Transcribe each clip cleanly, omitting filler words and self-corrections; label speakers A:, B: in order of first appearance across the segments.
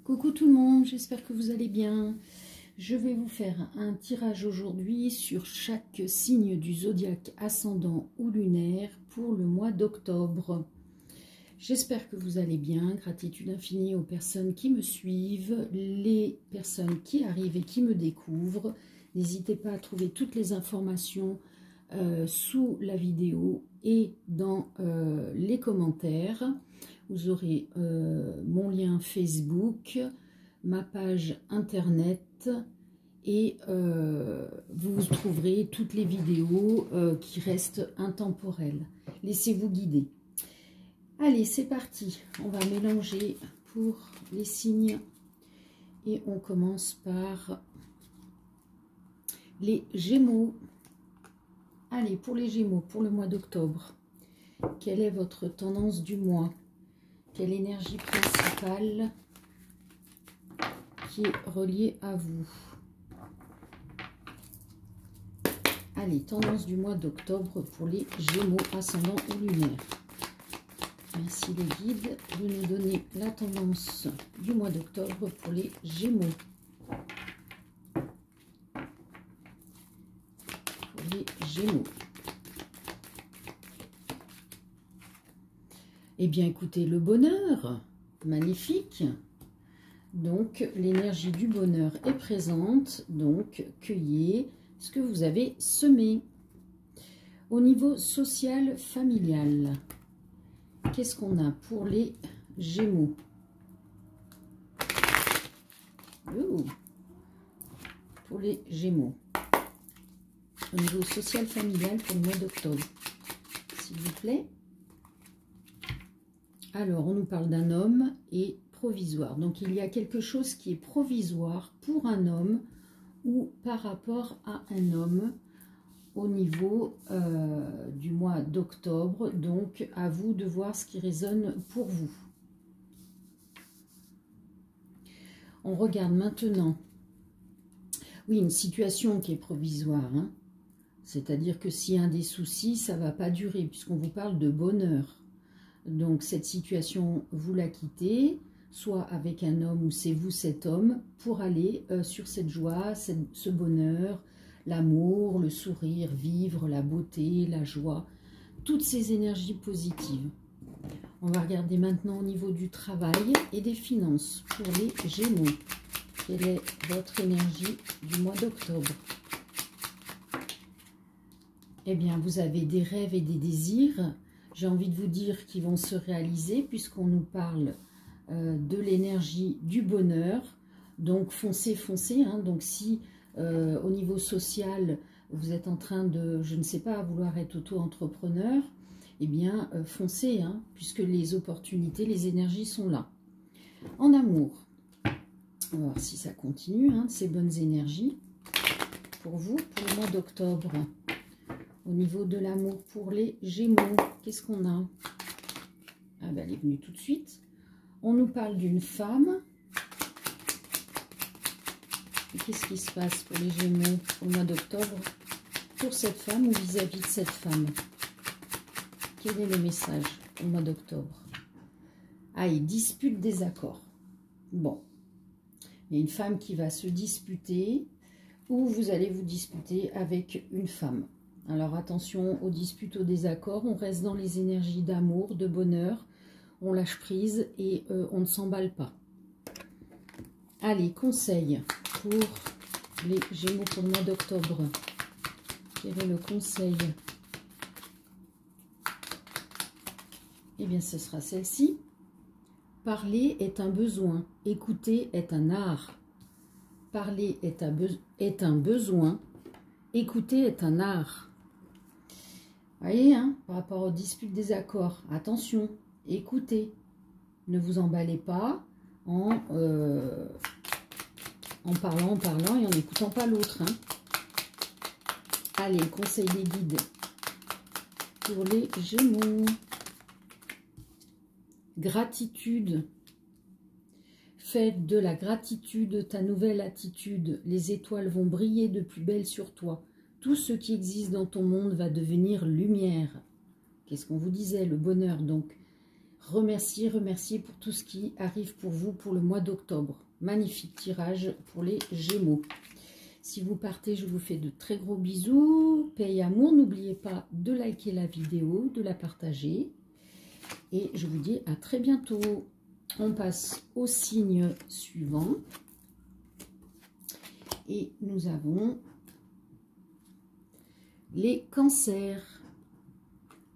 A: Coucou tout le monde, j'espère que vous allez bien. Je vais vous faire un tirage aujourd'hui sur chaque signe du zodiaque ascendant ou lunaire pour le mois d'octobre. J'espère que vous allez bien. Gratitude infinie aux personnes qui me suivent, les personnes qui arrivent et qui me découvrent. N'hésitez pas à trouver toutes les informations sous la vidéo et dans les commentaires. Vous aurez mon lien Facebook, ma page internet et vous trouverez toutes les vidéos qui restent intemporelles. Laissez-vous guider. Allez, c'est parti. On va mélanger pour les signes et on commence par les Gémeaux. Allez, pour les Gémeaux, pour le mois d'octobre, quelle est votre tendance du mois? Quelle énergie principale qui est reliée à vous? Allez, tendance du mois d'octobre pour les Gémeaux, ascendant ou lunaire. Merci les guides de nous donner la tendance du mois d'octobre pour les Gémeaux. Pour les Gémeaux. Eh bien, écoutez, le bonheur, magnifique. Donc, l'énergie du bonheur est présente. Donc, cueillez ce que vous avez semé. Au niveau social, familial, qu'est-ce qu'on a pour les Gémeaux? Pour les Gémeaux. Au niveau social, familial, pour le mois d'octobre, s'il vous plaît. Alors, on nous parle d'un homme et provisoire. Donc, il y a quelque chose qui est provisoire pour un homme ou par rapport à un homme au niveau du mois d'octobre. Donc, à vous de voir ce qui résonne pour vous. On regarde maintenant. Oui, une situation qui est provisoire. Hein. C'est-à-dire que s'il y a un des soucis, ça ne va pas durer puisqu'on vous parle de bonheur. Donc, cette situation, vous la quittez, soit avec un homme ou c'est vous cet homme, pour aller sur cette joie, ce bonheur, l'amour, le sourire, vivre, la beauté, la joie, toutes ces énergies positives. On va regarder maintenant au niveau du travail et des finances pour les Gémeaux. Quelle est votre énergie du mois d'octobre? Eh bien, vous avez des rêves et des désirs. J'ai envie de vous dire qu'ils vont se réaliser puisqu'on nous parle de l'énergie du bonheur. Donc, foncez, foncez. Hein. Donc, si au niveau social, vous êtes en train de, je ne sais pas, vouloir être auto-entrepreneur, eh bien, foncez, hein, puisque les opportunités, les énergies sont là. En amour, on va voir si ça continue, hein, ces bonnes énergies pour vous, pour le mois d'octobre. Au niveau de l'amour pour les Gémeaux, qu'est-ce qu'on a? Ah ben, elle est venue tout de suite. On nous parle d'une femme. Qu'est-ce qui se passe pour les Gémeaux au mois d'octobre? Pour cette femme ou vis-à-vis de cette femme? Quel est le message au mois d'octobre? Ah, il dispute des accords. Bon. Il y a une femme qui va se disputer ou vous allez vous disputer avec une femme. Alors attention aux disputes, aux désaccords, on reste dans les énergies d'amour, de bonheur, on lâche prise et on ne s'emballe pas. Allez, conseil pour les Gémeaux pour le mois d'octobre. Quel est le conseil? Eh bien, ce sera celle-ci. Parler est un besoin, écouter est un art. Parler est un besoin, écouter est un art. Vous voyez, hein, par rapport aux disputes des accords, attention, écoutez. Ne vous emballez pas en parlant et en n'écoutant pas l'autre. Hein. Allez, conseil des guides pour les Gémeaux. Gratitude. Faites de la gratitude ta nouvelle attitude. Les étoiles vont briller de plus belle sur toi. Tout ce qui existe dans ton monde va devenir lumière. Qu'est-ce qu'on vous disait? Le bonheur, donc. remercier pour tout ce qui arrive pour vous pour le mois d'octobre. Magnifique tirage pour les Gémeaux. Si vous partez, je vous fais de très gros bisous. Paix et amour. N'oubliez pas de liker la vidéo, de la partager. Et je vous dis à très bientôt. On passe au signe suivant. Et nous avons les cancers.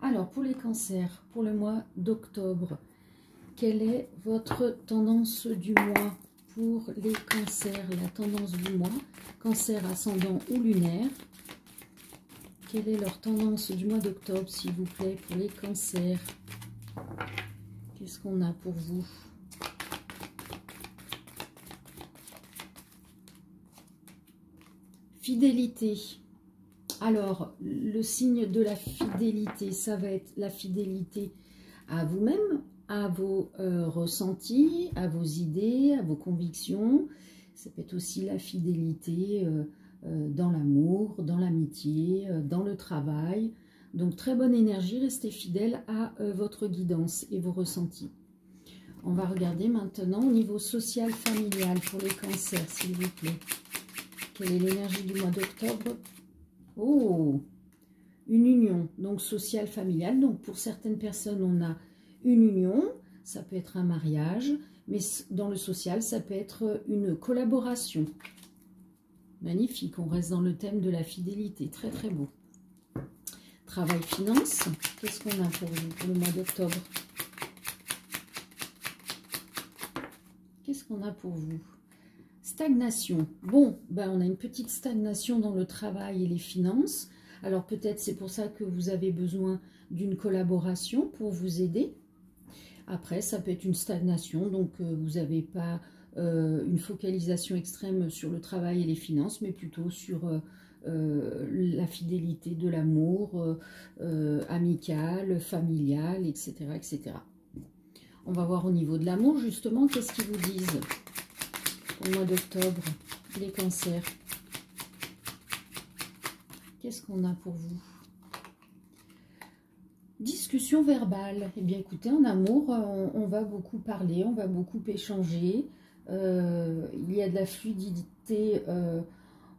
A: Alors, pour les cancers, pour le mois d'octobre, quelle est votre tendance du mois pour les cancers? La tendance du mois, cancer ascendant ou lunaire. Quelle est leur tendance du mois d'octobre, s'il vous plaît, pour les cancers? Qu'est-ce qu'on a pour vous? Fidélité. Alors, le signe de la fidélité, ça va être la fidélité à vous-même, à vos ressentis, à vos idées, à vos convictions. Ça peut être aussi la fidélité dans l'amour, dans l'amitié, dans le travail. Donc, très bonne énergie, restez fidèle à votre guidance et vos ressentis. On va regarder maintenant au niveau social, familial pour les cancers, s'il vous plaît. Quelle est l'énergie du mois d'octobre? Oh, une union, donc sociale, familiale. Donc pour certaines personnes, on a une union, ça peut être un mariage, mais dans le social, ça peut être une collaboration. Magnifique, on reste dans le thème de la fidélité, très très beau. Travail, finance, qu'est-ce qu'on a pour vous pour le mois d'octobre? Qu'est-ce qu'on a pour vous? Stagnation. Bon, ben on a une petite stagnation dans le travail et les finances. Alors peut-être c'est pour ça que vous avez besoin d'une collaboration pour vous aider. Après, ça peut être une stagnation, donc vous n'avez pas une focalisation extrême sur le travail et les finances, mais plutôt sur la fidélité, de l'amour amical, familial, etc., etc. On va voir au niveau de l'amour, justement, qu'est-ce qu'ils vous disent au mois d'octobre, les cancers. Qu'est-ce qu'on a pour vous? Discussion verbale. Eh bien, écoutez, en amour, on va beaucoup parler, on va beaucoup échanger. Il y a de la fluidité.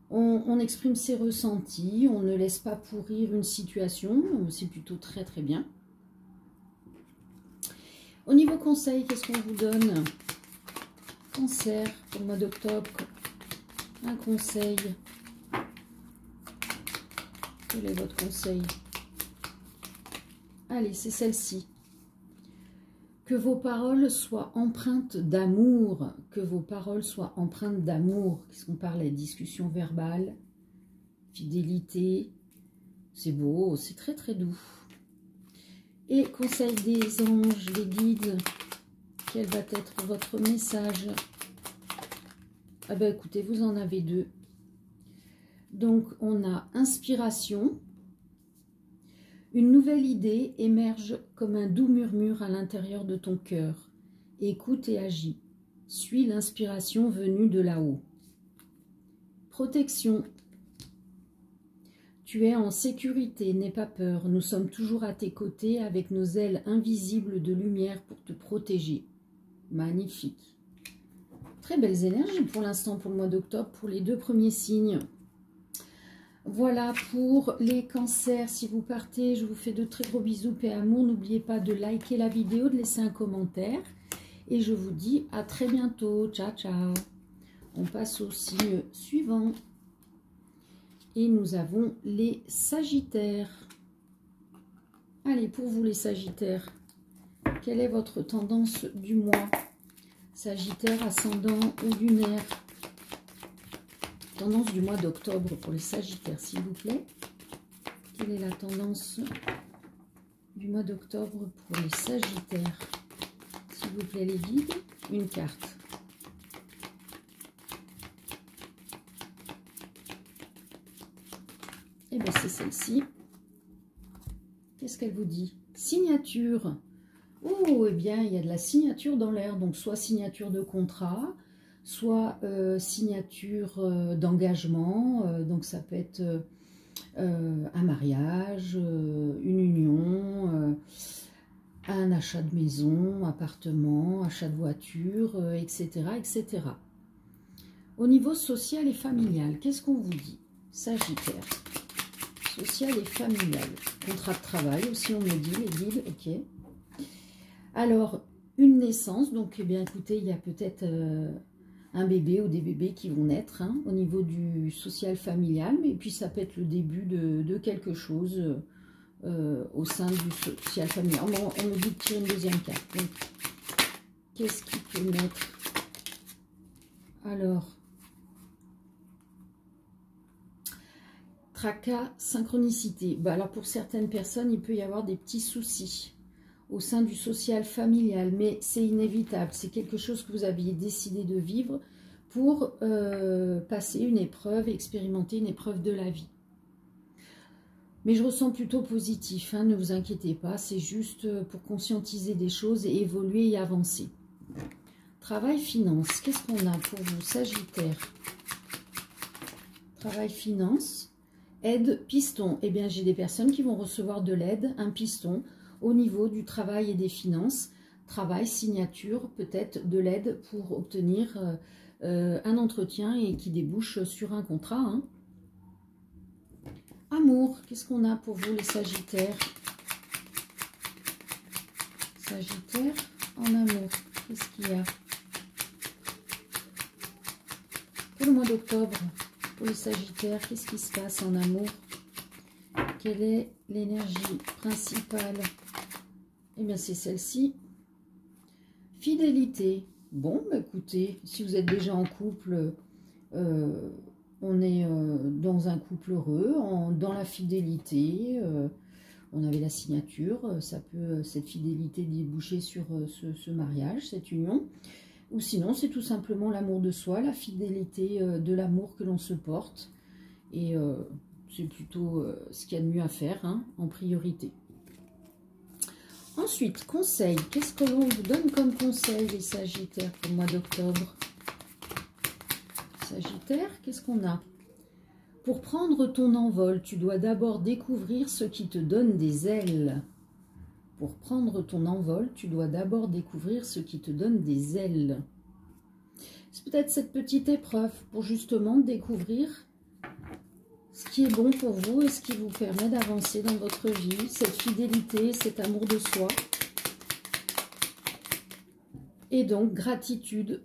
A: On exprime ses ressentis, on ne laisse pas pourrir une situation. C'est plutôt très, très bien. Au niveau conseil, qu'est-ce qu'on vous donne? Cancer pour le mois d'octobre, un conseil. Quel est votre conseil? Allez, c'est celle-ci. Que vos paroles soient empreintes d'amour. Que vos paroles soient empreintes d'amour. Qu'est-ce qu'on parlait? Discussion verbale, fidélité. C'est beau, c'est très très doux. Et conseil des anges, des guides. Quel va être votre message? Ah ben écoutez, vous en avez deux. Donc on a inspiration. Une nouvelle idée émerge comme un doux murmure à l'intérieur de ton cœur. Écoute et agis. Suis l'inspiration venue de là-haut. Protection. Tu es en sécurité, n'aie pas peur. Nous sommes toujours à tes côtés avec nos ailes invisibles de lumière pour te protéger. Magnifique. Très belles énergies pour l'instant, pour le mois d'octobre, pour les deux premiers signes. Voilà pour les cancers. Si vous partez, je vous fais de très gros bisous, paix, amour. N'oubliez pas de liker la vidéo, de laisser un commentaire. Et je vous dis à très bientôt. Ciao, ciao. On passe au signe suivant. Et nous avons les Sagittaires. Allez, pour vous les Sagittaires, quelle est votre tendance du mois? Sagittaire, ascendant ou lunaire? Tendance du mois d'octobre pour les Sagittaires, s'il vous plaît. Quelle est la tendance du mois d'octobre pour les Sagittaires? S'il vous plaît, les guides, une carte. Et bien, c'est celle-ci. Qu'est-ce qu'elle vous dit? Signature. Oh, eh bien, il y a de la signature dans l'air. Donc, soit signature de contrat, soit signature d'engagement. Donc, ça peut être un mariage, une union. un achat de maison, appartement, achat de voiture, etc., etc. Au niveau social et familial, qu'est-ce qu'on vous dit? Sagittaire. Social et familial. Contrat de travail aussi, on me dit, les guides, ok. Alors, une naissance, donc, eh bien, écoutez, il y a peut-être un bébé ou des bébés qui vont naître hein, au niveau du social familial, mais puis ça peut être le début de quelque chose au sein du social familial. On me dit de tirer une deuxième carte. Donc, qu'est-ce qui peut naître? Alors, tracas, synchronicité. Bah alors pour certaines personnes, il peut y avoir des petits soucis au sein du social familial, mais c'est inévitable. C'est quelque chose que vous aviez décidé de vivre pour passer une épreuve, expérimenter une épreuve de la vie. Mais je ressens plutôt positif, hein, ne vous inquiétez pas, c'est juste pour conscientiser des choses et évoluer et avancer. Travail, finance, qu'est-ce qu'on a pour vous, Sagittaire? Travail, finance, aide, piston. Eh bien, j'ai des personnes qui vont recevoir de l'aide, un piston, au niveau du travail et des finances. Travail, signature, peut-être de l'aide pour obtenir un entretien et qui débouche sur un contrat. Hein. Amour, qu'est-ce qu'on a pour vous les Sagittaires? Sagittaire en amour, qu'est-ce qu'il y a? Pour le mois d'octobre, pour les Sagittaires, qu'est-ce qui se passe en amour? Quelle est l'énergie principale? Eh bien, c'est celle-ci. Fidélité. Bon, bah, écoutez, si vous êtes déjà en couple, on est dans un couple heureux, dans la fidélité. On avait la signature, ça peut, cette fidélité déboucher sur ce mariage, cette union. Ou sinon, c'est tout simplement l'amour de soi, la fidélité de l'amour que l'on se porte. Et c'est plutôt ce qu'il y a de mieux à faire, hein, en priorité. Ensuite, conseil. Qu'est-ce que l'on vous donne comme conseil, les Sagittaires, pour le mois d'octobre? Sagittaire, qu'est-ce qu'on a? Pour prendre ton envol, tu dois d'abord découvrir ce qui te donne des ailes. Pour prendre ton envol, tu dois d'abord découvrir ce qui te donne des ailes. C'est peut-être cette petite épreuve pour justement découvrir ce qui est bon pour vous et ce qui vous permet d'avancer dans votre vie, cette fidélité, cet amour de soi. Et donc, gratitude.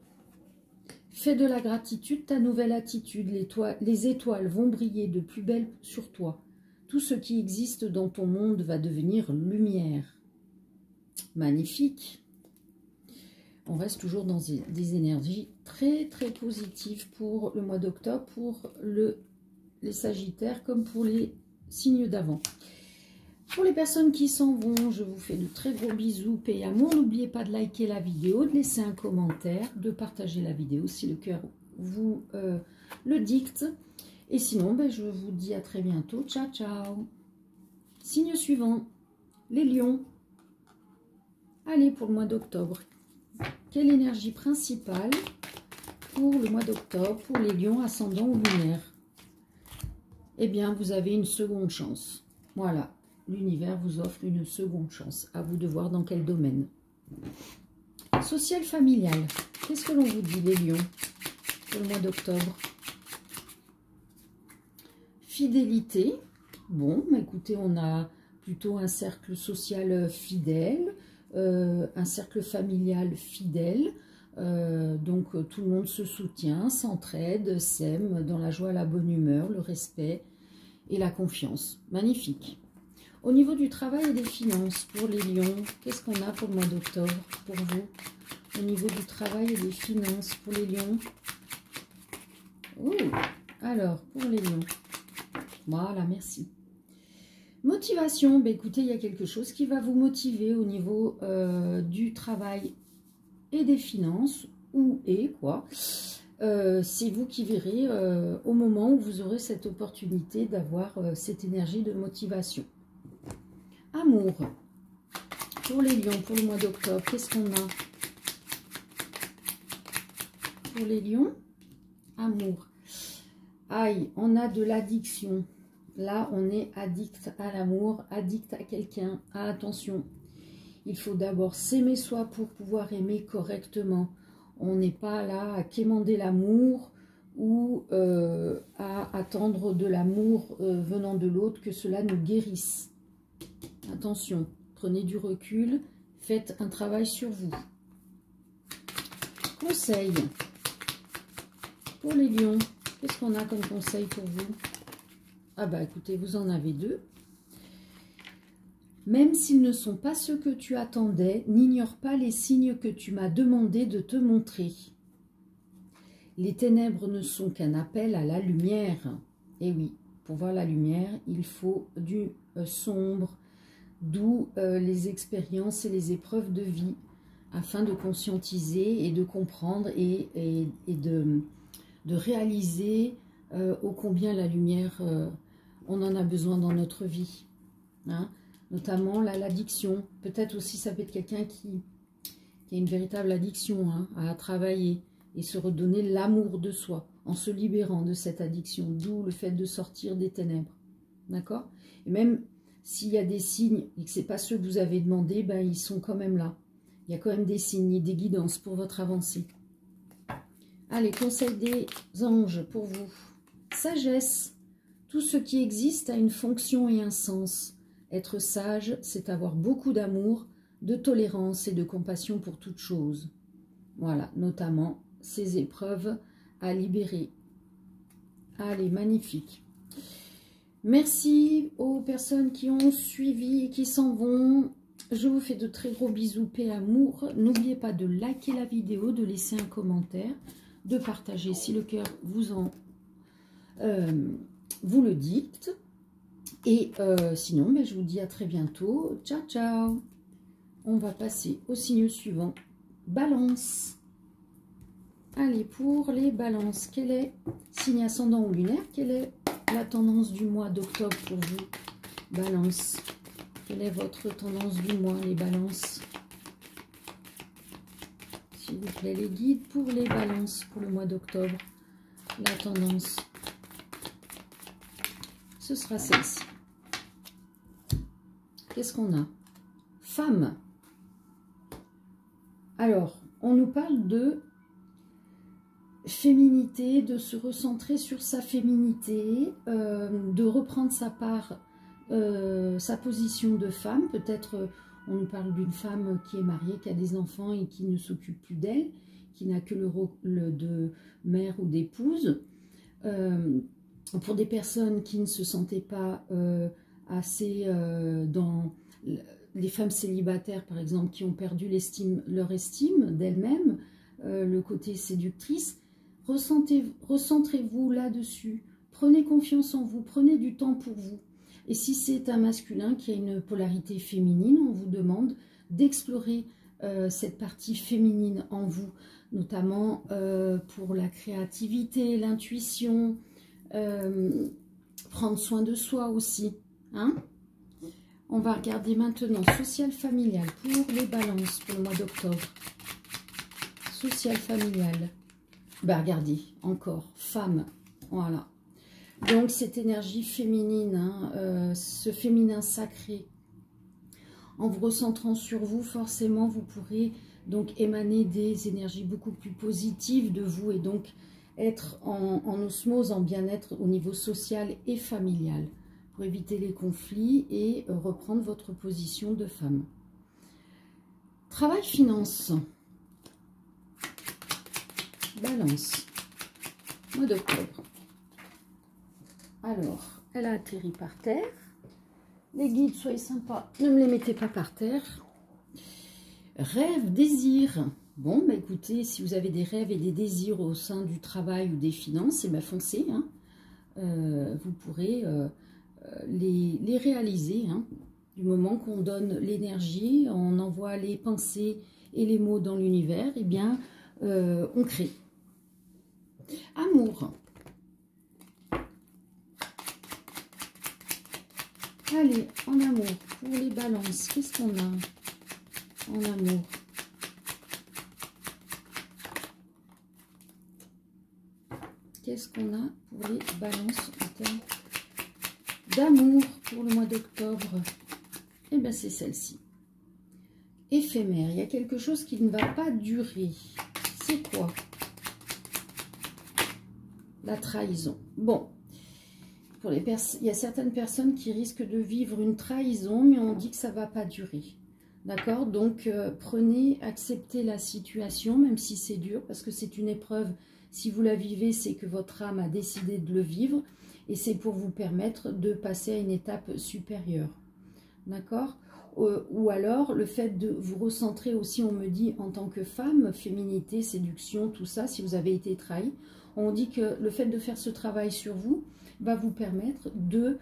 A: Fais de la gratitude ta nouvelle attitude. Les étoiles vont briller de plus belle sur toi. Tout ce qui existe dans ton monde va devenir lumière. Magnifique. On reste toujours dans des énergies très très positives pour le mois d'octobre, pour les Sagittaires comme pour les signes d'avant. Pour les personnes qui s'en vont, je vous fais de très gros bisous, paix et amour. N'oubliez pas de liker la vidéo, de laisser un commentaire, de partager la vidéo si le cœur vous le dicte. Et sinon, ben, je vous dis à très bientôt. Ciao, ciao. Signe suivant, les lions. Allez, pour le mois d'octobre. Quelle énergie principale pour le mois d'octobre, pour les lions ascendant ou lunaire? Eh bien, vous avez une seconde chance. Voilà, l'univers vous offre une seconde chance. À vous de voir dans quel domaine. Social familial. Qu'est-ce que l'on vous dit, les lions, pour le mois d'octobre? Fidélité. Bon, écoutez, on a plutôt un cercle social fidèle, un cercle familial fidèle. Donc tout le monde se soutient, s'entraide, s'aime dans la joie, la bonne humeur, le respect et la confiance. Magnifique. Au niveau du travail et des finances, pour les lions, qu'est-ce qu'on a pour le mois d'octobre pour vous? Au niveau du travail et des finances, pour les lions. Oh, alors, pour les lions. Voilà, merci. Motivation, ben écoutez, il y a quelque chose qui va vous motiver au niveau du travail et des finances, c'est vous qui verrez au moment où vous aurez cette opportunité d'avoir cette énergie de motivation. Amour, pour les lions, pour le mois d'octobre, qu'est-ce qu'on a? Pour les lions, amour. Aïe, on a de l'addiction. Là, on est addict à l'amour, addict à quelqu'un. Ah, attention, Il faut d'abord s'aimer soi pour pouvoir aimer correctement. On n'est pas là à quémander l'amour ou à attendre de l'amour venant de l'autre, que cela nous guérisse. Attention, prenez du recul, faites un travail sur vous. Conseil pour les lions. Qu'est-ce qu'on a comme conseil pour vous? Ah bah écoutez, vous en avez deux. Même s'ils ne sont pas ceux que tu attendais, n'ignore pas les signes que tu m'as demandé de te montrer. Les ténèbres ne sont qu'un appel à la lumière. Et oui, pour voir la lumière, il faut du sombre, d'où les expériences et les épreuves de vie, afin de conscientiser et de comprendre et de réaliser ô combien la lumière, on en a besoin dans notre vie. Hein, notamment l'addiction. Peut-être aussi ça peut être quelqu'un qui a une véritable addiction à travailler et se redonner l'amour de soi en se libérant de cette addiction, d'où le fait de sortir des ténèbres. D'accord? Et même s'il y a des signes et que ce n'est pas ceux que vous avez demandé, ben, ils sont quand même là. Il y a quand même des signes et des guidances pour votre avancée. Allez, conseil des anges pour vous. Sagesse. Tout ce qui existe a une fonction et un sens. Être sage, c'est avoir beaucoup d'amour, de tolérance et de compassion pour toute chose. Voilà, notamment ces épreuves à libérer. Allez, magnifique. Merci aux personnes qui ont suivi et qui s'en vont. Je vous fais de très gros bisous, paix, amour. N'oubliez pas de liker la vidéo, de laisser un commentaire, de partager si le cœur vous le dicte. Et sinon, ben, je vous dis à très bientôt. Ciao, ciao. On va passer au signe suivant. Balance. Allez, pour les balances, quel est, signe ascendant ou lunaire, quelle est la tendance du mois d'octobre pour vous? Balance. Quelle est votre tendance du mois, les balances? S'il vous plaît, les guides pour les balances pour le mois d'octobre. La tendance. Ce sera celle-ci. Qu'est-ce qu'on a? Femme. Alors, on nous parle de féminité, de se recentrer sur sa féminité, de reprendre sa part, sa position de femme. Peut-être on nous parle d'une femme qui est mariée, qui a des enfants et qui ne s'occupe plus d'elle, qui n'a que le rôle de mère ou d'épouse. Pour des personnes qui ne se sentaient pas assez dans... Les femmes célibataires, par exemple, qui ont perdu leur estime d'elles-mêmes, le côté séductrice, recentrez-vous là-dessus. Prenez confiance en vous, prenez du temps pour vous. Et si c'est un masculin qui a une polarité féminine, on vous demande d'explorer cette partie féminine en vous, notamment pour la créativité, l'intuition, prendre soin de soi aussi. Hein? On va regarder maintenant social familial pour les balances pour le mois d'octobre. Social familial. Ben regardez, encore, femme. Voilà. Donc cette énergie féminine, hein, ce féminin sacré. En vous recentrant sur vous, forcément, vous pourrez donc émaner des énergies beaucoup plus positives de vous et donc être en osmose, en bien-être au niveau social et familial pour éviter les conflits et reprendre votre position de femme. Travail, finance. Balance. Mois d'octobre. Alors, elle a atterri par terre. Les guides, soyez sympas, ne me les mettez pas par terre. Rêve, désir. Bon, bah écoutez, si vous avez des rêves et des désirs au sein du travail ou des finances, et ben foncez. Hein. Vous pourrez les réaliser. Hein. Du moment qu'on donne l'énergie, on envoie les pensées et les mots dans l'univers, et bien, on crée. Amour. Allez, en amour, pour les balances, qu'est-ce qu'on a en amour? Qu'est-ce qu'on a pour les balances en termes d'amour pour le mois d'octobre? Eh bien, c'est celle-ci. éphémère. Il y a quelque chose qui ne va pas durer. C'est quoi? La trahison. Bon, pour les il y a certaines personnes qui risquent de vivre une trahison, mais on dit que ça ne va pas durer. D'accord? Donc, prenez, acceptez la situation, même si c'est dur, parce que c'est une épreuve. Si vous la vivez, c'est que votre âme a décidé de le vivre, et c'est pour vous permettre de passer à une étape supérieure. D'accord? Ou alors, le fait de vous recentrer aussi, on me dit, en tant que femme, féminité, séduction, tout ça, si vous avez été trahi, on dit que le fait de faire ce travail sur vous va vous permettre de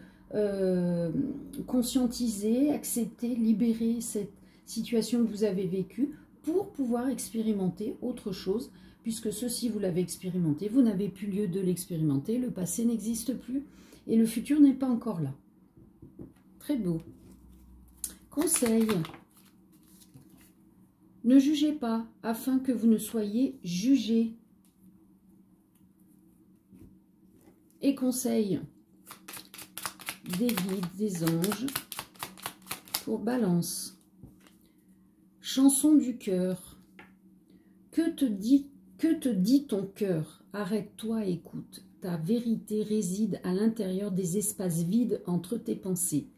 A: conscientiser, accepter, libérer cette situation que vous avez vécue pour pouvoir expérimenter autre chose, puisque ceci, vous l'avez expérimenté, vous n'avez plus lieu de l'expérimenter, le passé n'existe plus et le futur n'est pas encore là. Très beau. Conseil. Ne jugez pas, afin que vous ne soyez jugés. Et conseil. Des guides, des anges. Pour Balance. Chanson du cœur. Que te dit ton cœur? Arrête-toi et écoute. Ta vérité réside à l'intérieur des espaces vides entre tes pensées.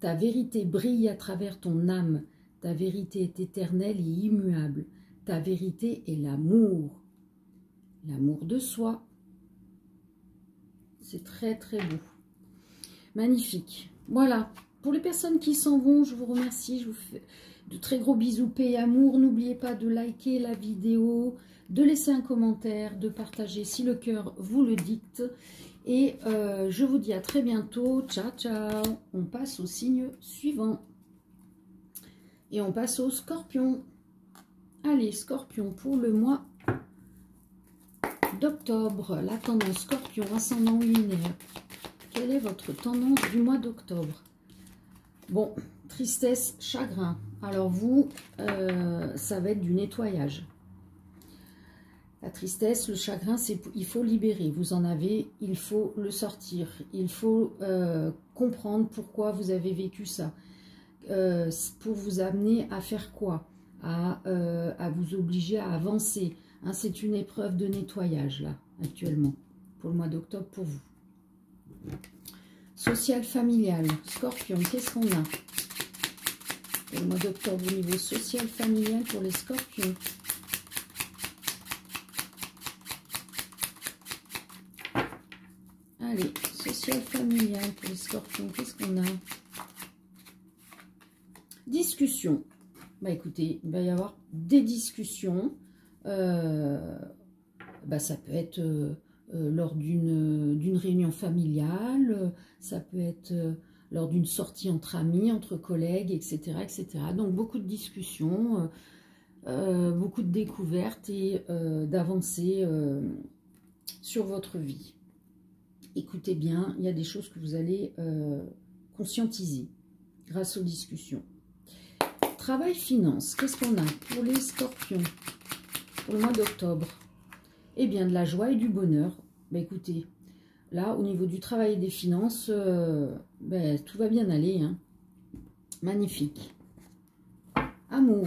A: Ta vérité brille à travers ton âme. Ta vérité est éternelle et immuable. Ta vérité est l'amour. L'amour de soi. C'est très très beau. Magnifique. Voilà. Pour les personnes qui s'en vont, je vous remercie. Je vous fais de très gros bisous, paix et amour. N'oubliez pas de liker la vidéo, de laisser un commentaire, de partager si le cœur vous le dicte. Et je vous dis à très bientôt. Ciao, ciao. On passe au signe suivant. Et on passe au Scorpion. Allez, Scorpion, pour le mois d'octobre. La tendance Scorpion, ascendant ou lunaire. Quelle est votre tendance du mois d'octobre? Bon, tristesse, chagrin. Alors vous, ça va être du nettoyage. La tristesse, le chagrin, il faut libérer. Vous en avez, il faut le sortir. Il faut comprendre pourquoi vous avez vécu ça. Pour vous amener à faire quoi? À vous obliger à avancer. Hein, c'est une épreuve de nettoyage, là, actuellement, pour le mois d'octobre, pour vous. Social, familial. Scorpion, qu'est-ce qu'on a pour le mois d'octobre au niveau social, familial pour les Scorpions? Allez, social, familial pour les Scorpions, qu'est-ce qu'on a? Discussion. Bah écoutez, il va y avoir des discussions. Ça peut être lors d'une réunion familiale, ça peut être lors d'une sortie entre amis, entre collègues, etc., etc. Donc beaucoup de discussions, beaucoup de découvertes et d'avancées sur votre vie. Écoutez bien, il y a des choses que vous allez conscientiser grâce aux discussions. Travail, finance, qu'est-ce qu'on a pour les Scorpions pour le mois d'octobre? Eh bien, de la joie et du bonheur. Bah, écoutez, là, au niveau du travail et des finances, tout va bien aller. Hein. Magnifique. Amour.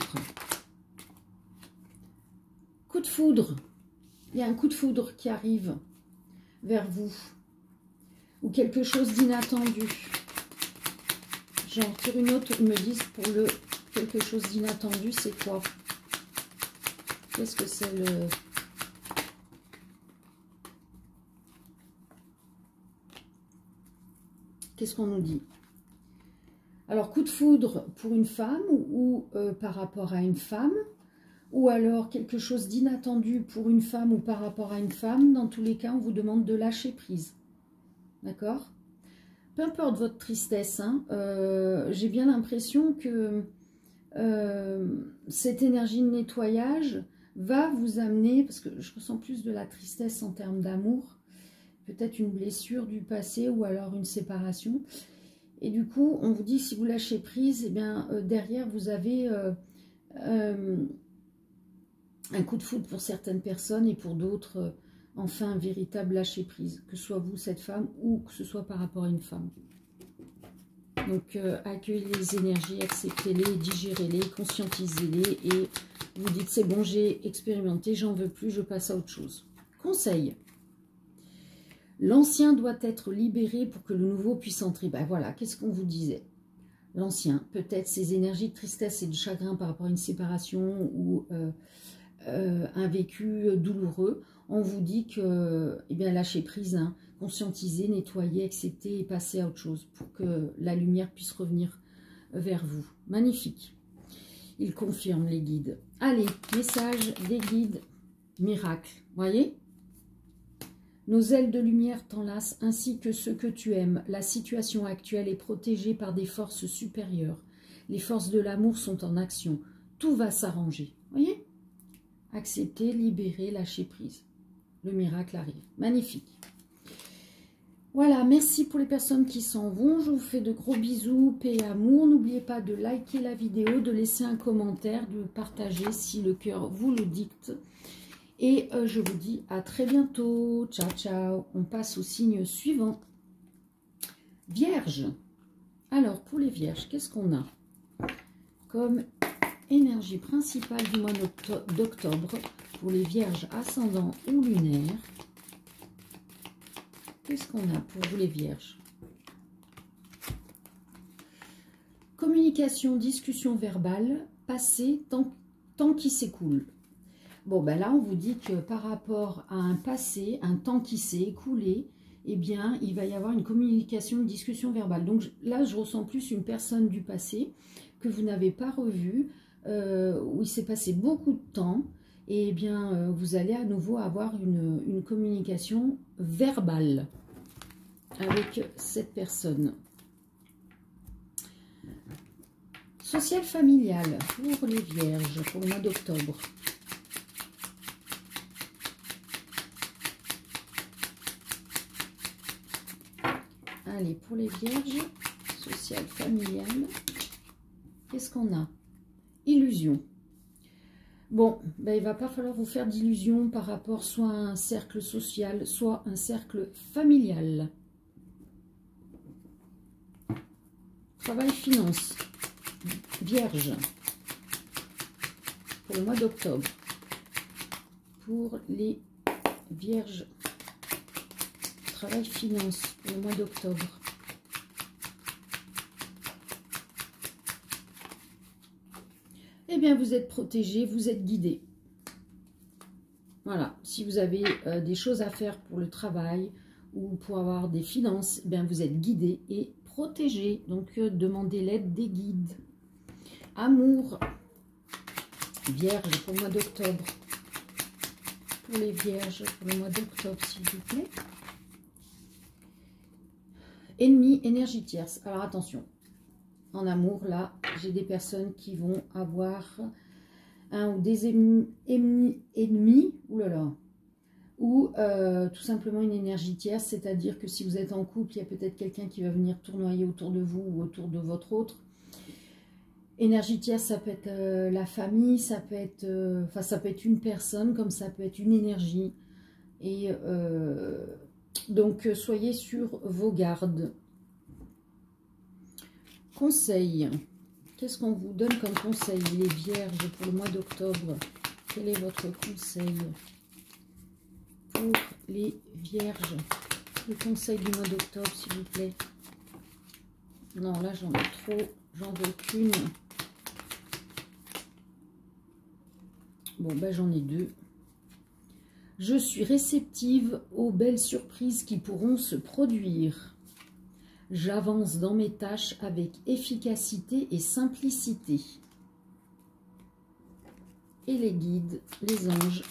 A: Coup de foudre. Il y a un coup de foudre qui arrive vers vous. Ou quelque chose d'inattendu. J'en tire une autre, ils me disent pour le quelque chose d'inattendu, c'est quoi? Qu'est-ce que c'est le... Qu'est-ce qu'on nous dit? Alors, coup de foudre pour une femme ou par rapport à une femme, ou alors quelque chose d'inattendu pour une femme ou par rapport à une femme. Dans tous les cas, on vous demande de lâcher prise. D'accord? Peu importe votre tristesse, hein, j'ai bien l'impression que cette énergie de nettoyage va vous amener, parce que je ressens plus de la tristesse en termes d'amour, peut-être une blessure du passé ou alors une séparation. Et du coup, on vous dit, si vous lâchez prise, eh bien, derrière, vous avez un coup de foudre pour certaines personnes et pour d'autres, enfin, un véritable lâcher prise. Que ce soit vous, cette femme, ou que ce soit par rapport à une femme. Donc, accueillez les énergies, acceptez-les, digérez-les, conscientisez-les et vous dites, c'est bon, j'ai expérimenté, j'en veux plus, je passe à autre chose. Conseil. L'ancien doit être libéré pour que le nouveau puisse entrer. Ben voilà, qu'est-ce qu'on vous disait? L'ancien, peut-être ces énergies de tristesse et de chagrin par rapport à une séparation ou un vécu douloureux, on vous dit que, eh bien, lâchez prise, hein, conscientiser, nettoyer, accepter et passer à autre chose pour que la lumière puisse revenir vers vous. Magnifique. Il confirme les guides. Allez, message des guides, miracle, voyez? Nos ailes de lumière t'enlacent ainsi que ceux que tu aimes. La situation actuelle est protégée par des forces supérieures. Les forces de l'amour sont en action. Tout va s'arranger. Voyez? Accepter, libérer, lâcher prise. Le miracle arrive. Magnifique. Voilà, merci pour les personnes qui s'en vont. Je vous fais de gros bisous, paix et amour. N'oubliez pas de liker la vidéo, de laisser un commentaire, de partager si le cœur vous le dicte. Et je vous dis à très bientôt. Ciao, ciao. On passe au signe suivant. Vierge. Alors, pour les vierges, qu'est-ce qu'on a comme énergie principale du mois d'octobre pour les vierges ascendants ou lunaires? Qu'est-ce qu'on a pour vous les vierges? Communication, discussion verbale, passé, temps qui s'écoule. Bon, ben là, on vous dit que par rapport à un passé, un temps qui s'est écoulé, eh bien, il va y avoir une communication, une discussion verbale. Donc là, je ressens plus une personne du passé que vous n'avez pas revue, où il s'est passé beaucoup de temps, et eh bien, vous allez à nouveau avoir une communication verbale avec cette personne. Social familial pour les vierges, pour le mois d'octobre. Allez, pour les vierges, social, familial, qu'est-ce qu'on a? Illusion. Bon, ben, il ne va pas falloir vous faire d'illusions par rapport soit à un cercle social, soit un cercle familial. Travail, finance, vierge, pour le mois d'octobre. Pour les vierges, travail, finance, pour le mois d'octobre. Eh bien, vous êtes protégé, vous êtes guidé. Voilà, si vous avez des choses à faire pour le travail ou pour avoir des finances, eh bien, vous êtes guidé et protégé. Donc, demandez l'aide des guides. Amour, vierge, pour le mois d'octobre. Pour les vierges, pour le mois d'octobre, s'il vous plaît. Ennemi, énergie tierce. Alors, attention. En amour, là, j'ai des personnes qui vont avoir un ou des ennemis, oulala, ou tout simplement une énergie tierce, c'est-à-dire que si vous êtes en couple, il y a peut-être quelqu'un qui va venir tournoyer autour de vous ou autour de votre autre. Énergie tierce, ça peut être la famille, ça peut être, ça peut être une personne, comme ça peut être une énergie. Et donc, soyez sur vos gardes. Conseil. Qu'est-ce qu'on vous donne comme conseil, les vierges, pour le mois d'octobre? Quel est votre conseil pour les vierges? Le conseil du mois d'octobre, s'il vous plaît. Non, là, j'en ai trop. J'en veux qu'une. Bon, ben, j'en ai deux. Je suis réceptive aux belles surprises qui pourront se produire. J'avance dans mes tâches avec efficacité et simplicité. Et les guides, les anges.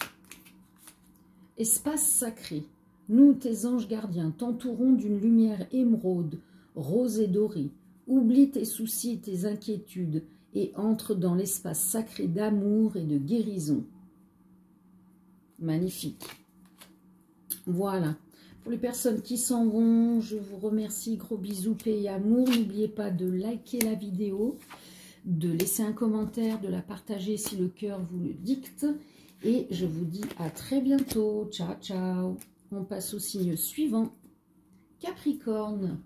A: Espace sacré. Nous, tes anges gardiens, t'entourons d'une lumière émeraude, rose et dorée. Oublie tes soucis et tes inquiétudes et entre dans l'espace sacré d'amour et de guérison. Magnifique. Voilà. Pour les personnes qui s'en vont, je vous remercie. Gros bisous, paix et amour. N'oubliez pas de liker la vidéo, de laisser un commentaire, de la partager si le cœur vous le dicte. Et je vous dis à très bientôt. Ciao, ciao. On passe au signe suivant. Capricorne.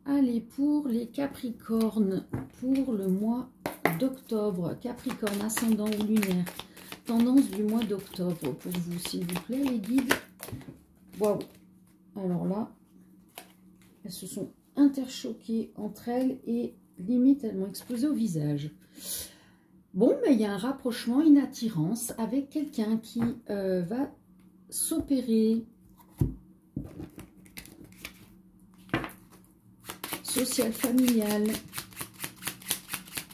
A: Allez, pour les Capricornes, pour le mois d'octobre, Capricorne, ascendant ou lunaire, tendance du mois d'octobre pour vous, s'il vous plaît, les guides. Waouh! Alors là, elles se sont interchoquées entre elles et limite, elles m'ont explosé au visage. Bon, mais il y a un rapprochement, une attirance avec quelqu'un qui va s'opérer. Social, familial.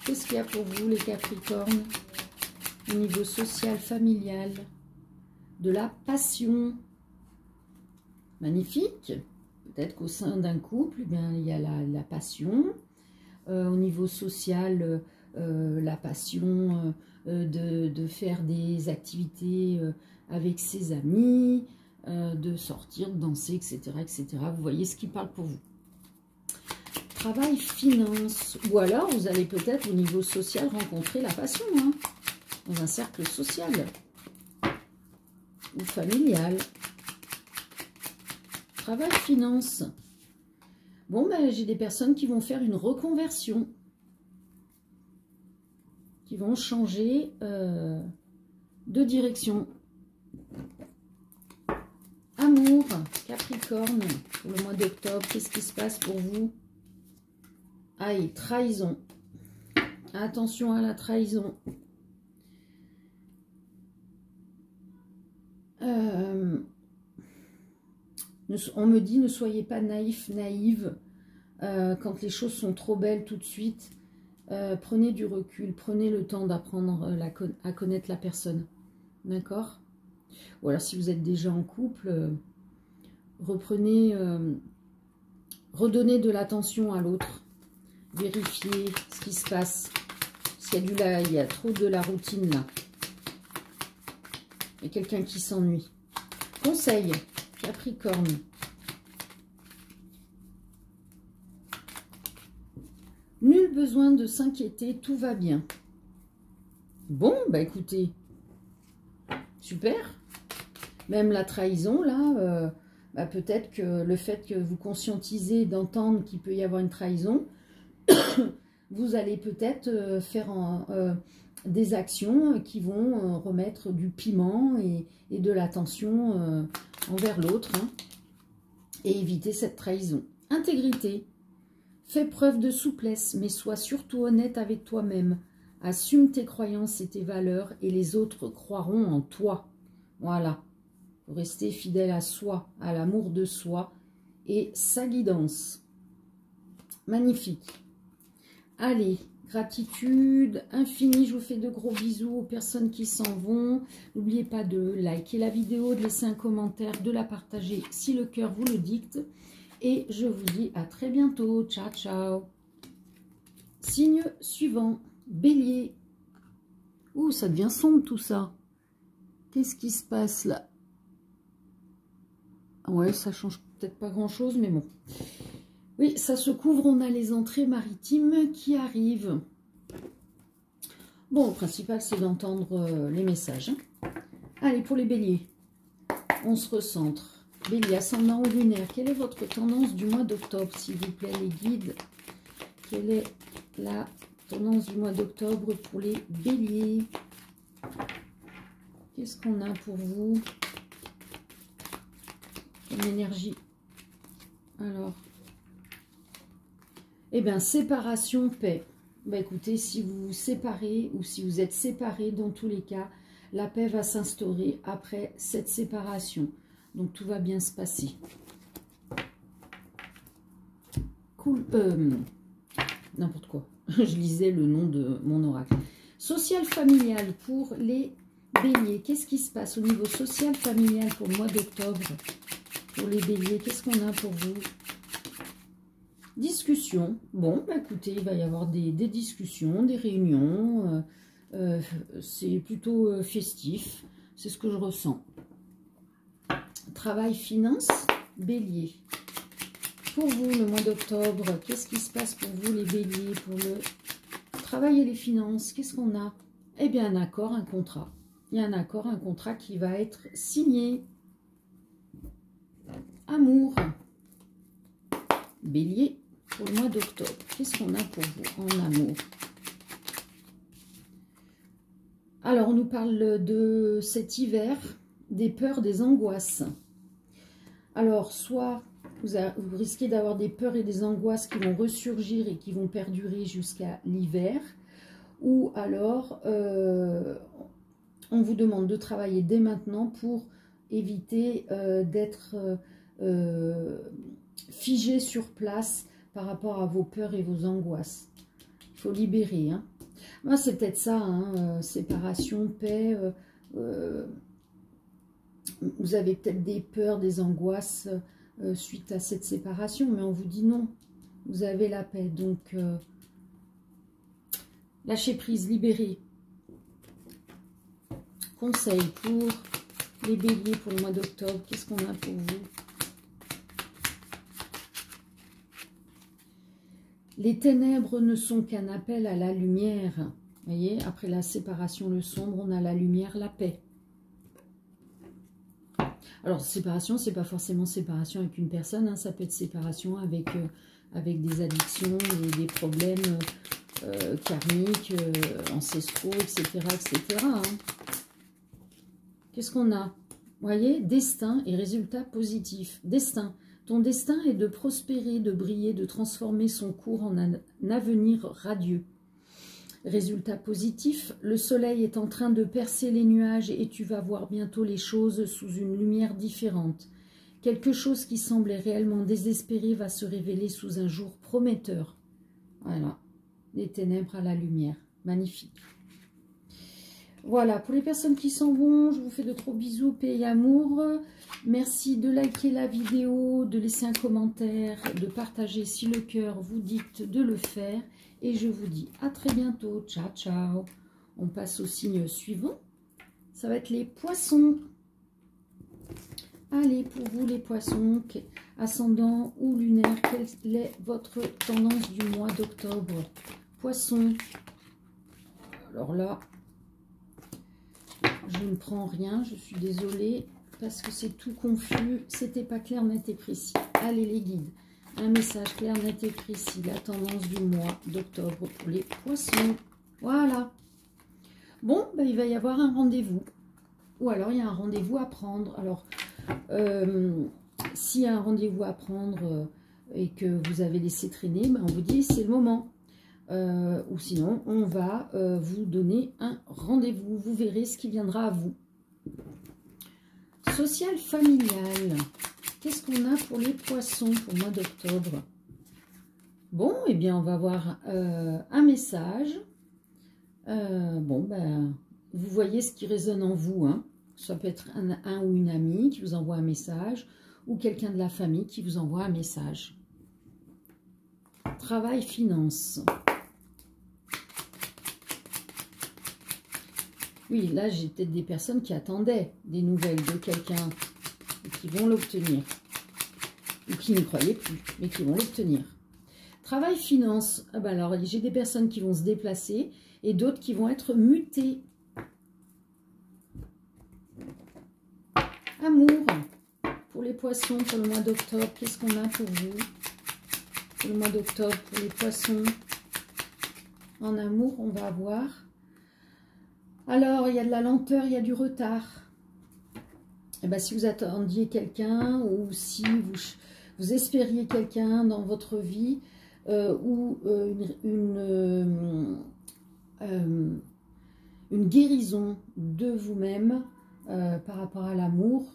A: Qu'est-ce qu'il y a pour vous, les Capricornes, au niveau social, familial? De la passion. Magnifique. Peut-être qu'au sein d'un couple, eh bien, il y a la passion. Au niveau social, la passion de faire des activités avec ses amis, de sortir, de danser, etc., etc. Vous voyez ce qui parle pour vous. Travail, finance, ou alors vous allez peut-être au niveau social rencontrer la passion, hein, dans un cercle social ou familial. Travail, finance. Bon, ben, j'ai des personnes qui vont faire une reconversion, qui vont changer de direction. Amour, Capricorne, pour le mois d'octobre, qu'est-ce qui se passe pour vous? Aïe, trahison. Attention à la trahison. On me dit, ne soyez pas naïf, naïve. Quand les choses sont trop belles tout de suite, prenez du recul, prenez le temps d'apprendre à connaître la personne. D'accord? Ou alors si vous êtes déjà en couple, reprenez, redonnez de l'attention à l'autre. Vérifiez ce qui se passe. Parce qu'il y a trop de la routine là. Il y a quelqu'un qui s'ennuie. Conseil, Capricorne. Nul besoin de s'inquiéter, tout va bien. Bon, bah écoutez, super. Même la trahison là, bah peut-être que le fait que vous conscientisez d'entendre qu'il peut y avoir une trahison, vous allez peut-être faire des actions qui vont remettre du piment et de l'attention envers l'autre, hein, et éviter cette trahison. Intégrité. Fais preuve de souplesse, mais sois surtout honnête avec toi-même. Assume tes croyances et tes valeurs et les autres croiront en toi. Voilà. Rester fidèle à soi, à l'amour de soi et sa guidance. Magnifique. Allez, gratitude infinie, je vous fais de gros bisous aux personnes qui s'en vont. N'oubliez pas de liker la vidéo, de laisser un commentaire, de la partager si le cœur vous le dicte. Et je vous dis à très bientôt. Ciao, ciao. Signe suivant, Bélier. Ouh, ça devient sombre tout ça. Qu'est-ce qui se passe là? Ouais, ça change peut-être pas grand-chose, mais bon. Oui, ça se couvre, on a les entrées maritimes qui arrivent. Bon, le principal, c'est d'entendre les messages. Allez, pour les béliers, on se recentre. Bélier, ascendant ou lunaire, quelle est votre tendance du mois d'octobre, s'il vous plaît, les guides? Quelle est la tendance du mois d'octobre pour les béliers? Qu'est-ce qu'on a pour vous? Une énergie. Alors... Eh bien, séparation, paix. Bah, écoutez, si vous vous séparez ou si vous êtes séparés, dans tous les cas, la paix va s'instaurer après cette séparation. Donc, tout va bien se passer. Cool. N'importe quoi. Je lisais le nom de mon oracle. Social, familial pour les béliers. Qu'est-ce qui se passe au niveau social, familial pour le mois d'octobre? Pour les béliers, qu'est-ce qu'on a pour vous? Discussion. Bon, bah écoutez, il va y avoir des discussions, des réunions. C'est plutôt festif. C'est ce que je ressens. Travail, finance, bélier. Pour vous, le mois d'octobre, qu'est-ce qui se passe pour vous, les béliers, pour le travail et les finances? Qu'est-ce qu'on a? Eh bien, un accord, un contrat. Il y a un accord, un contrat qui va être signé. Amour. Bélier. pour le mois d'octobre. Qu'est-ce qu'on a pour vous en amour? Alors, on nous parle de cet hiver, des peurs, des angoisses. Alors, soit vous risquez d'avoir des peurs et des angoisses qui vont ressurgir et qui vont perdurer jusqu'à l'hiver, ou alors on vous demande de travailler dès maintenant pour éviter d'être figé sur place par rapport à vos peurs et vos angoisses. Il faut libérer. Hein. Moi, c'est peut-être ça, hein, séparation, paix. Vous avez peut-être des peurs, des angoisses suite à cette séparation, mais on vous dit non. Vous avez la paix. Donc, lâchez prise, libérez. Conseil pour les béliers pour le mois d'octobre. Qu'est-ce qu'on a pour vous? Les ténèbres ne sont qu'un appel à la lumière. Vous voyez, après la séparation, le sombre, on a la lumière, la paix. Alors, séparation, c'est pas forcément séparation avec une personne, hein, ça peut être séparation avec, avec des addictions, des problèmes karmiques, ancestraux, etc. etc. Hein. Qu'est-ce qu'on a? Vous voyez, destin et résultat positif. Destin. Ton destin est de prospérer, de briller, de transformer son cours en un avenir radieux. Résultat positif, le soleil est en train de percer les nuages et tu vas voir bientôt les choses sous une lumière différente. Quelque chose qui semblait réellement désespéré va se révéler sous un jour prometteur. Voilà, des ténèbres à la lumière. Magnifique. Voilà, pour les personnes qui s'en vont, je vous fais de gros bisous, paix et amour. Merci de liker la vidéo, de laisser un commentaire, de partager si le cœur vous dit de le faire. Et je vous dis à très bientôt. Ciao, ciao. On passe au signe suivant. Ça va être les poissons. Allez, pour vous les poissons, ascendant ou lunaire, quelle est votre tendance du mois d'octobre? Poissons. Alors là, je ne prends rien, je suis désolée, parce que c'est tout confus, c'était pas clair, net et précis. Allez les guides, un message clair, net et précis, la tendance du mois d'octobre pour les poissons. Voilà. Bon, ben, il va y avoir un rendez-vous, ou alors il y a un rendez-vous à prendre. Alors, s'il y a un rendez-vous à prendre et que vous avez laissé traîner, ben, on vous dit c'est le moment. Ou sinon, on va vous donner un rendez-vous. Vous verrez ce qui viendra à vous. Social familial. Qu'est-ce qu'on a pour les poissons pour le mois d'octobre? Bon, eh bien, on va avoir un message. Bon, ben, vous voyez ce qui résonne en vous. Hein. Ça peut être un ou une amie qui vous envoie un message ou quelqu'un de la famille qui vous envoie un message. Travail, finance. Oui, là, j'ai peut-être des personnes qui attendaient des nouvelles de quelqu'un et qui vont l'obtenir. Ou qui ne croyaient plus, mais qui vont l'obtenir. Travail, finance. Ah ben alors, j'ai des personnes qui vont se déplacer et d'autres qui vont être mutées. Amour. Pour les poissons, pour le mois d'octobre, qu'est-ce qu'on a pour vous? Pour le mois d'octobre, pour les poissons. En amour, on va avoir... Alors, il y a de la lenteur, il y a du retard. Et ben, si vous attendiez quelqu'un ou si vous espériez quelqu'un dans votre vie ou une guérison de vous-même par rapport à l'amour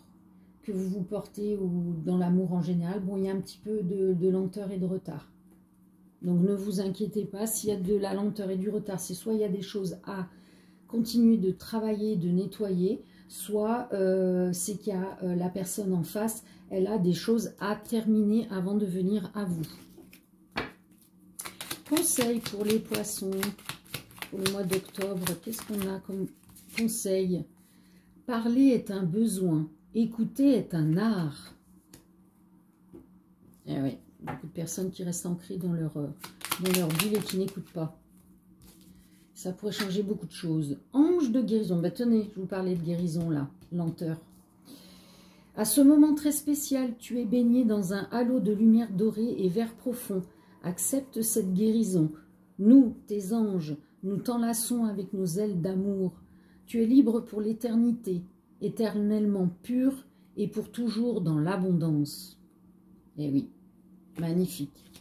A: que vous vous portez ou dans l'amour en général, bon, il y a un petit peu de lenteur et de retard. Donc, ne vous inquiétez pas, s'il y a de la lenteur et du retard, c'est soit il y a des choses à continuer de travailler, de nettoyer, soit c'est qu'il y a la personne en face, elle a des choses à terminer avant de venir à vous. Conseil pour les poissons, pour le mois d'octobre, qu'est-ce qu'on a comme conseil? Parler est un besoin, écouter est un art. Eh oui, beaucoup de personnes qui restent ancrées dans leur bulle et qui n'écoutent pas. Ça pourrait changer beaucoup de choses. Ange de guérison. Ben, tenez, je vous parlais de guérison là. Lenteur. À ce moment très spécial, tu es baigné dans un halo de lumière dorée et vert profond. Accepte cette guérison. Nous, tes anges, nous t'enlaçons avec nos ailes d'amour. Tu es libre pour l'éternité, éternellement pur et pour toujours dans l'abondance. Eh oui, magnifique.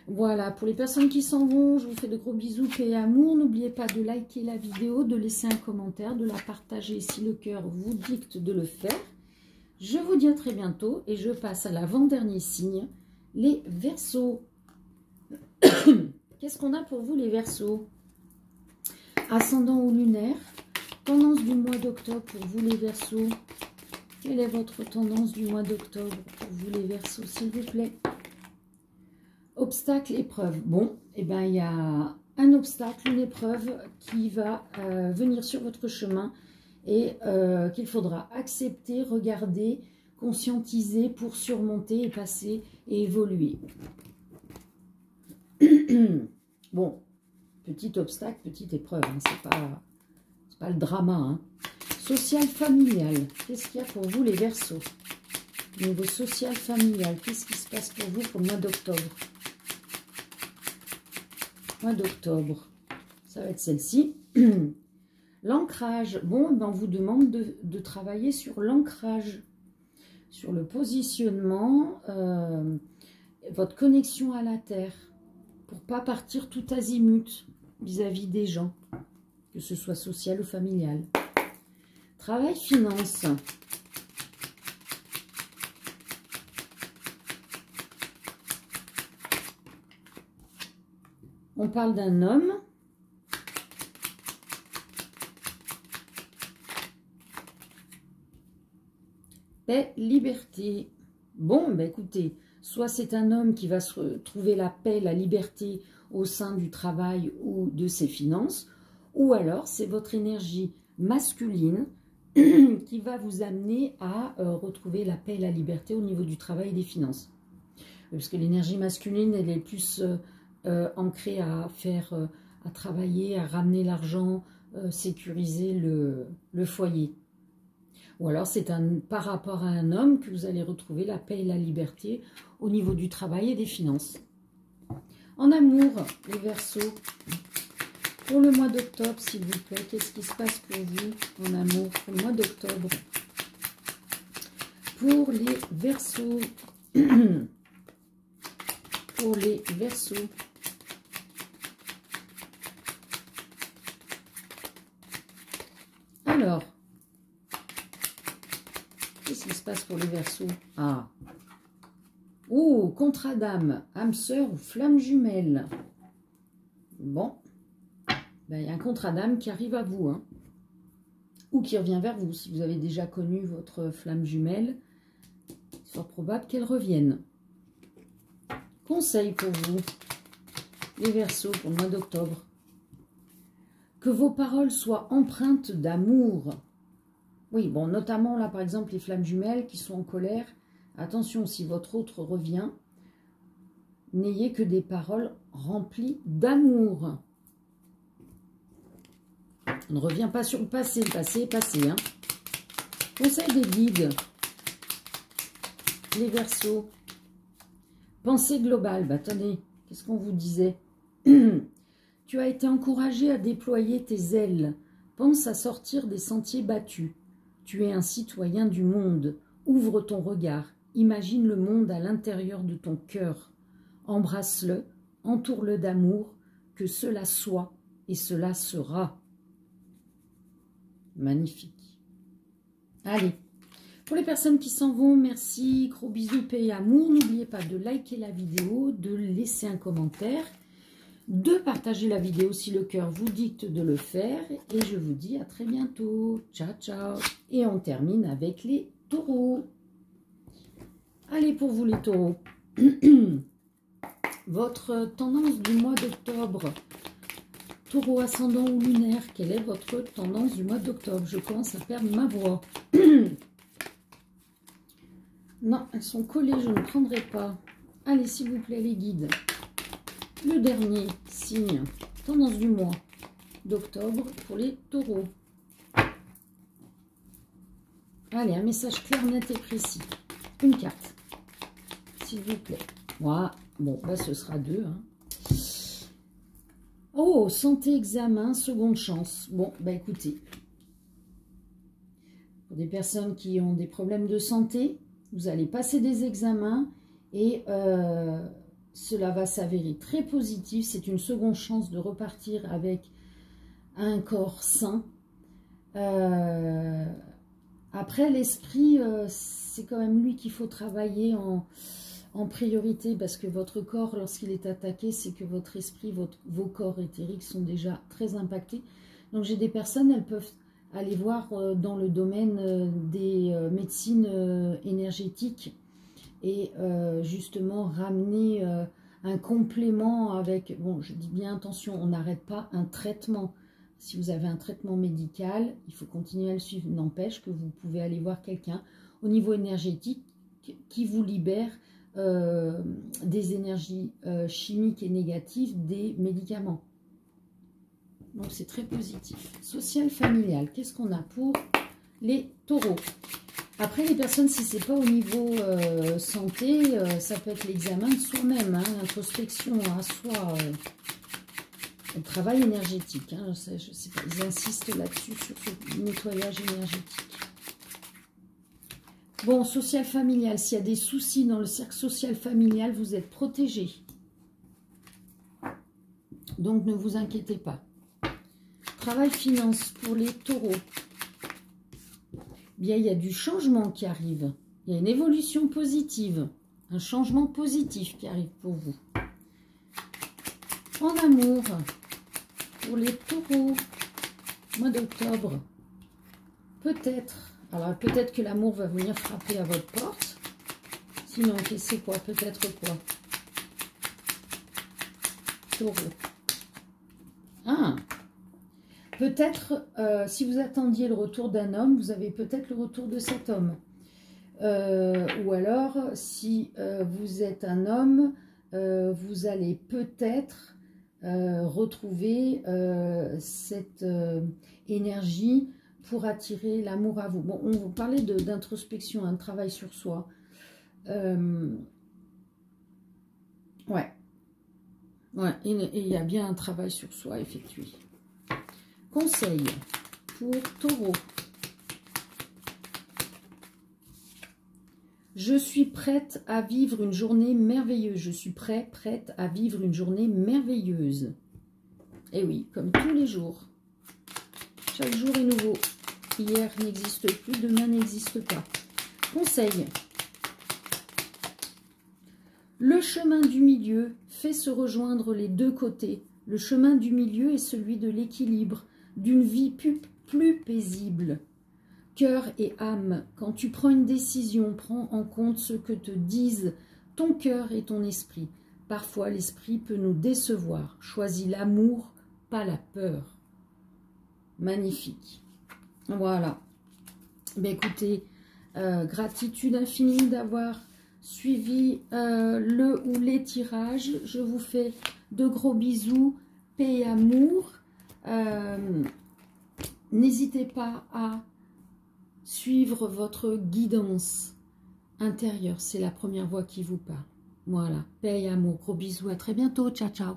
A: Voilà, pour les personnes qui s'en vont, je vous fais de gros bisous, paix et amour. N'oubliez pas de liker la vidéo, de laisser un commentaire, de la partager si le cœur vous dicte de le faire. Je vous dis à très bientôt et je passe à l'avant-dernier signe, les Verseaux. Qu'est-ce qu'on a pour vous les Verseaux? Ascendant ou lunaire, tendance du mois d'octobre pour vous les Verseaux. Quelle est votre tendance du mois d'octobre pour vous les Verseaux, s'il vous plaît? Obstacle, épreuve. Bon, eh ben, il y a un obstacle, une épreuve qui va venir sur votre chemin et qu'il faudra accepter, regarder, conscientiser pour surmonter et passer et évoluer. Bon, petit obstacle, petite épreuve, hein, c'est pas le drama. Hein. Social, familial, qu'est-ce qu'il y a pour vous les Verseaux? Niveau social, familial, qu'est-ce qui se passe pour vous pour le mois d'octobre? Mois d'octobre, ça va être celle-ci. L'ancrage, bon, ben on vous demande de travailler sur l'ancrage, sur le positionnement, votre connexion à la terre, pour pas partir tout azimut vis-à-vis des gens, que ce soit social ou familial. Travail, finance. On parle d'un homme. Paix, liberté. Bon, ben écoutez, soit c'est un homme qui va se trouver la paix, la liberté au sein du travail ou de ses finances, ou alors c'est votre énergie masculine qui va vous amener à retrouver la paix et la liberté au niveau du travail et des finances. Parce que l'énergie masculine, elle est plus ancrée à faire, à travailler, à ramener l'argent, sécuriser le foyer. Ou alors c'est par rapport à un homme que vous allez retrouver la paix et la liberté au niveau du travail et des finances. En amour, les Verseaux, pour le mois d'octobre, s'il vous plaît, qu'est-ce qui se passe pour vous en amour pour le mois d'octobre? Pour les Verseaux, pour les Verseaux. Alors, qu'est-ce qui se passe pour les Verseaux? Ah, oh, contrat d'âme, âme sœur ou flamme jumelle. Bon, ben, il y a un contrat d'âme qui arrive à vous, hein, ou qui revient vers vous. Si vous avez déjà connu votre flamme jumelle, c'est fort probable qu'elle revienne. Conseil pour vous, les Verseaux, pour le mois d'octobre. Que vos paroles soient empreintes d'amour. Oui, bon, notamment là, par exemple, les flammes jumelles qui sont en colère. Attention, si votre autre revient, n'ayez que des paroles remplies d'amour. On ne revient pas sur le passé est passé. Hein. Conseil des guides, les Verseaux. Pensée globale, bah attendez, qu'est-ce qu'on vous disait? Tu as été encouragé à déployer tes ailes. Pense à sortir des sentiers battus. Tu es un citoyen du monde. Ouvre ton regard. Imagine le monde à l'intérieur de ton cœur. Embrasse-le, entoure-le d'amour, que cela soit et cela sera. Magnifique. Allez, pour les personnes qui s'en vont, merci, gros bisous, paix et amour. N'oubliez pas de liker la vidéo, de laisser un commentaire, de partager la vidéo si le cœur vous dicte de le faire. Et je vous dis à très bientôt. Ciao, ciao. Et on termine avec les taureaux. Allez, pour vous les taureaux. Votre tendance du mois d'octobre. Taureau ascendant ou lunaire, quelle est votre tendance du mois d'octobre? Je commence à perdre ma voix. Non, elles sont collées, je ne prendrai pas. Allez, s'il vous plaît, les guides. Le dernier signe, tendance du mois d'octobre pour les taureaux. Allez, un message clair, net et précis. Une carte, s'il vous plaît. Voilà. Bon, bah, ce sera 2. Hein. Oh, santé, examen, seconde chance. Bon, bah écoutez, pour des personnes qui ont des problèmes de santé, vous allez passer des examens et cela va s'avérer très positif. C'est une seconde chance de repartir avec un corps sain. Après, l'esprit, c'est quand même lui qu'il faut travailler en priorité, parce que votre corps, lorsqu'il est attaqué, c'est que votre esprit, vos corps éthériques sont déjà très impactés. Donc j'ai des personnes, elles peuvent aller voir dans le domaine des médecines énergétiques et justement ramener un complément avec, bon, je dis bien attention, on n'arrête pas un traitement. Si vous avez un traitement médical, il faut continuer à le suivre. N'empêche que vous pouvez aller voir quelqu'un au niveau énergétique qui vous libère des énergies chimiques et négatives des médicaments. Donc c'est très positif. Social, familial, qu'est-ce qu'on a pour les taureaux? Après, les personnes, si c'est pas au niveau santé, ça peut être l'examen de soi-même, hein, l'introspection à soi, le travail énergétique. Hein, je sais pas, ils insistent là-dessus, sur ce nettoyage énergétique. Bon, social familial, s'il y a des soucis dans le cercle social familial, vous êtes protégé. Donc, ne vous inquiétez pas. Travail finance pour les taureaux. Bien, il y a du changement qui arrive. Il y a une évolution positive. Un changement positif qui arrive pour vous. En amour, pour les taureaux, mois d'octobre, peut-être... Alors, peut-être que l'amour va venir frapper à votre porte. Sinon, c'est quoi? Peut-être quoi? Taureau. Ah! Peut-être, si vous attendiez le retour d'un homme, vous avez peut-être le retour de cet homme. Ou alors, si vous êtes un homme, vous allez peut-être retrouver cette énergie pour attirer l'amour à vous. Bon, on vous parlait d'introspection, un travail sur soi. Ouais. Ouais, et il y a bien un travail sur soi effectué. Conseil pour Taureau. Je suis prête à vivre une journée merveilleuse. Je suis prête à vivre une journée merveilleuse. Et oui, comme tous les jours. Chaque jour est nouveau. Hier n'existe plus, demain n'existe pas. Conseil. Le chemin du milieu fait se rejoindre les deux côtés. Le chemin du milieu est celui de l'équilibre, d'une vie plus paisible. Cœur et âme, quand tu prends une décision, prends en compte ce que te disent ton cœur et ton esprit. Parfois, l'esprit peut nous décevoir. Choisis l'amour, pas la peur. Magnifique. Voilà. Ben écoutez, gratitude infinie d'avoir suivi le ou les tirages. Je vous fais de gros bisous, paix et amour. N'hésitez pas à suivre votre guidance intérieure. C'est la première voix qui vous parle. Voilà, paix et amour. Gros bisous, à très bientôt. Ciao, ciao.